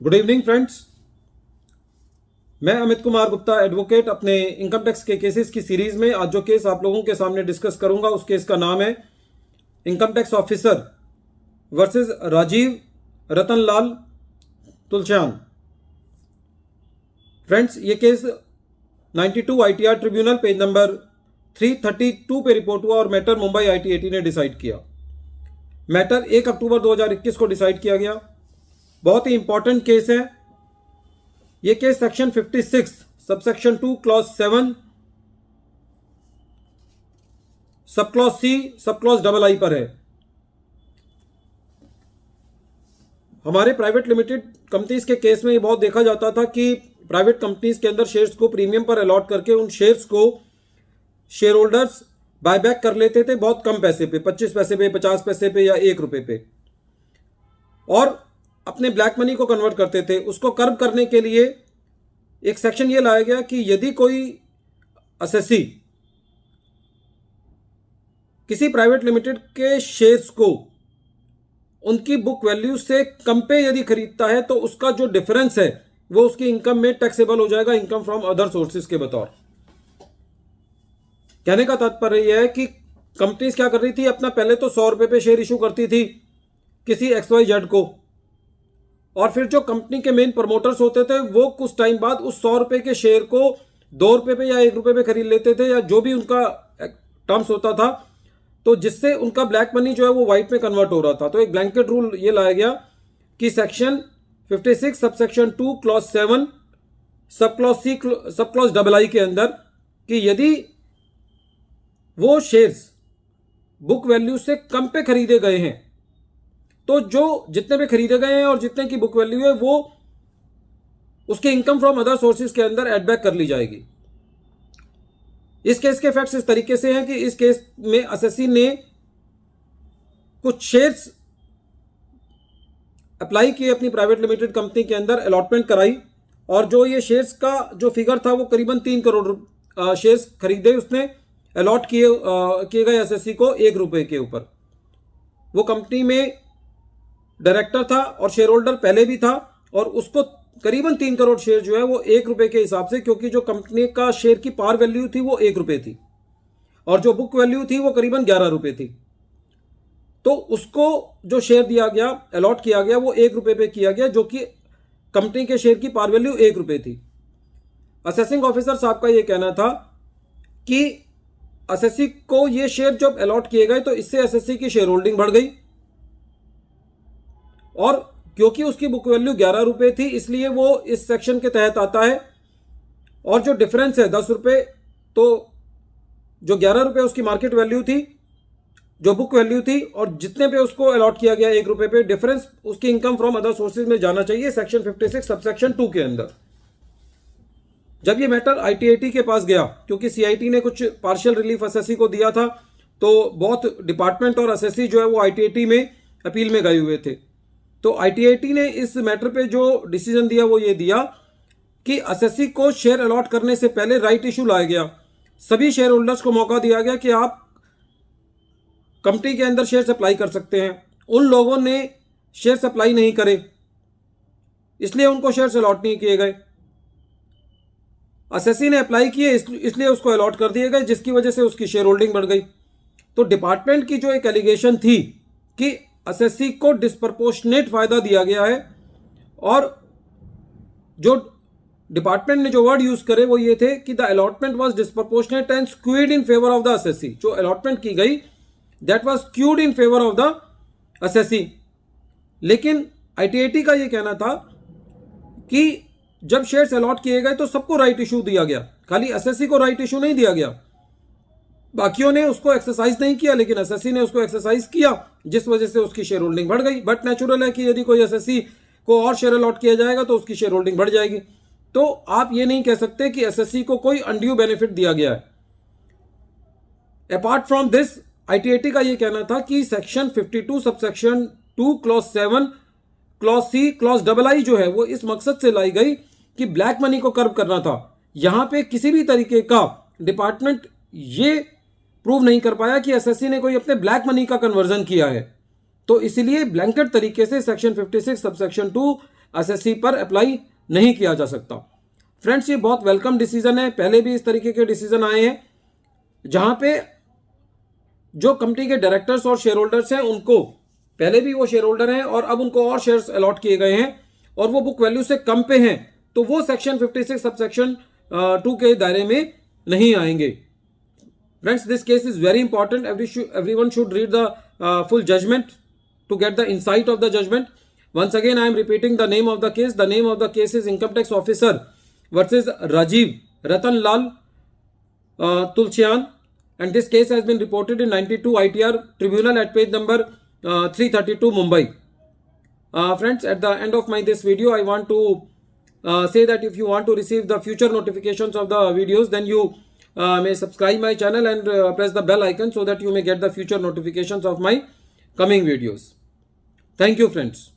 Good evening friends. मैं Amit Kumar Gupta advocate अपने income tax के केसेस की सीरीज में आज जो केस आप लोगों के सामने डिस्कस करूंगा उस केस का नाम है income tax officer versus Rajeev Ratanlal Tulsiyan. Friends, ये case 92 ITR tribunal page number 332 पे रिपोर्ट हुआ और मैटर मुंबई आईटीएटी ने डिसाइड किया। मैटर 1 अक्टूबर 2021 को डिसाइड किया गया। बहुत ही इंपॉर्टेंट केस है ये case. Section 56 subsection 2 clause 7 sub clause C sub clause double आई पर है। हमारे प्राइवेट लिमिटेड कंपनीज के केस में ये बहुत देखा जाता था कि प्राइवेट कंपनीज के अंदर शेयर्स को प्रीमियम पर अलॉट करके उन शेयर्स को शेयर होल्डर्स बायबैक कर लेते थे बहुत कम पैसे पे, 25 पैसे पे, 50 पैसे पे या 1 रुपए पे, और अपने ब्लैक मनी को कन्वर्ट करते थे। उसको कर्व करने के लिए एक सेक्शन ये लाया गया कि यदि कोई असेसी किसी प्राइवेट लिमिटेड के शेयर्स को उनकी बुक वैल्यू से कम पे यदि खरीदता है तो उसका जो डिफरेंस है वो उसकी इनकम में टैक्सेबल हो जाएगा, इनकम फ्रॉम अदर सोर्सेज के बतौर। कहने का तात्पर्य यह है कि कंपनीज क्या कर रही थी, अपना पहले तो 100 रुपए पे शेयर इशू करती थी किसी XYZ को, और फिर जो कंपनी के मेन प्रमोटर्स होते थे वो कुछ टाइम बाद उस 100 रुपए के शेयर को 2 रुपए पे या 1 रुपए पे खरीद लेते थे या जो भी उनका टर्म्स होता था, तो जिससे उनका ब्लैक मनी जो है वो व्हाइट में कन्वर्ट हो रहा था। तो एक ब्लैंकेट रूल ये लाया गया कि section 56 subsection 2 clause 7 sub clause C sub clause double आई के अंदर कि यदि वो शेयर्स बुक वैल्यू से कम पे खरीदे गए हैं तो जो जितने पे खरीदे गए हैं और जितने की बुक वैल्यू है वो उसके इनकम फ्रॉम अदर सोर्सेज के अंदर एड बैक कर ली जाएगी। इस केस के फैक्ट्स इस तरीके से हैं कि इस केस में असेसी ने कुछ शेयर्स अप्लाई किए अपनी प्राइवेट लिमिटेड कंपनी के अंदर, अलॉटमेंट कराई, और जो ये शेयर्स का जो फिगर था वो करीबन 3 करोड़ शेयर्स खरीदे उसने, अलॉट किए गए असेसी को 1 रुपए के ऊपर। वो कंपनी में डायरेक्टर था और शेयर होल्डर पहले भी था, और उसको करीबन 3 करोड़ शेयर जो है वो 1 रुपए के हिसाब से, क्योंकि जो कंपनी का शेयर की पार वैल्यू थी वो 1 रुपए थी और जो बुक वैल्यू थी वो करीबन 11 रुपए थी, तो उसको जो शेयर दिया गया, अलॉट किया गया, वो 1 रुपए पे किया गया, जो कि कंपनी के शेयर की पार वैल्यू 1 रुपए थी। असेसिंग ऑफिसर साहब का ये कहना था कि असेसी को ये शेयर जब अलॉट किए गए तो इससे असेसी की शेयर होल्डिंग बढ़ गई, और क्योंकि उसकी बुक वैल्यू 11 रुपए थी इसलिए वो इस सेक्शन के तहत आता है, और जो डिफरेंस है 10 रुपए, तो जो 11 रुपए उसकी मार्केट वैल्यू थी, जो बुक वैल्यू थी, और जितने पे उसको अलॉट किया गया 1 रुपए पे, डिफरेंस उसकी इनकम फ्रॉम अदर सोर्सेज में जाना चाहिए सेक्शन 56 सबसेक्शन 2 के अंदर। जब ये मैटर आईटीएटी के पास गया, क्योंकि सीआईटी ने कुछ पार्शियल रिलीफ असेसी को दिया था, तो बहुत डिपार्टमेंट और असेसी जो है वो आईटीएटी में अपील में गए हुए थे, तो आईटीएटी ने इस मैटर पे जो डिसीजन दिया वो ये दिया कि असेसी को शेयर अलॉट करने से पहले राइट इशू लाया गया। सभी शेयर होल्डर्स को मौका दिया गया कि आप कंपनी के अंदर शेयर अप्लाई कर सकते हैं। उन लोगों ने शेयर अप्लाई नहीं करे इसलिए उनको शेयर अलॉट नहीं किए गए। असेसी ने अप्लाई किए इसलिए उसको अलॉट कर दिए गए, जिसकी वजह से उसकी शेयर होल्डिंग बढ़ गई। तो डिपार्टमेंट की जो एक एलिगेशन थी कि असेसी को डिस्प्रपोर्शनेट फायदा दिया गया है, और जो डिपार्टमेंट ने जो वर्ड यूज करे वो ये थे कि the allotment was disproportionate and skewed in favour of the assessee. जो अलॉटमेंट की गई that was skewed in favour of the assessee. लेकिन आईटीएटी का ये कहना था कि जब शेयर्स अलॉट किए गए तो सबको राइट इशू दिया गया, खाली असेसी को राइट इशू नहीं दिया गया। बाकियों ने उसको एक्सरसाइज नहीं किया, लेकिन एसएससी ने उसको एक्सरसाइज किया, जिस वजह से उसकी शेयर होल्डिंग बढ़ गई। बट नेचुरल है कि यदि कोई एसएससी को और शेयर अलॉट किया जाएगा तो उसकी शेयर होल्डिंग बढ़ जाएगी। तो आप ये नहीं कह सकते कि एसएससी को कोई अनड्यू बेनिफिट दिया गया है। अपार्ट फ्रॉम दिस, आईटीएटी का ये कहना था कि section 52 subsection 2 clause 7 clause C clause double I जो है वो इस मकसद से लाई गई कि ब्लैक मनी को कर्व करना था। यहां पे किसी भी तरीके का डिपार्टमेंट ये प्रूव नहीं कर पाया कि एसएससी ने कोई अपने ब्लैक मनी का कन्वर्जन किया है, तो इसलिए ब्लैंकेट तरीके से सेक्शन 56 सबसेक्शन 2 एसएससी पर अप्लाई नहीं किया जा सकता। फ्रेंड्स, ये बहुत वेलकम डिसीजन है। पहले भी इस तरीके के डिसीजन आए हैं जहां पे जो कंपनी के डायरेक्टर्स और शेयर होल्डर्स हैं उनको, पहले भी वो शेयर होल्डर हैं और अब उनको और शेयर्स अलॉट किए गए हैं और वो बुक वैल्यू से कम पे हैं, तो वो सेक्शन 56 सब सेक्शन 2 के दायरे में नहीं आएंगे। Friends, this case is very important. Everyone should read the full judgement to get the insight of the judgment. Once again, I am repeating the name of the case. The name of the case is Income Tax Officer versus Rajiv Ratan Lal Tulsian, and this case has been reported in 92 ITR Tribunal at page number 332 Mumbai. Friends, at the end of this video, I want to say that if you want to receive the future notifications of the videos, then you may subscribe my channel and press the bell icon so that you may get the future notifications of my coming videos. Thank you, friends.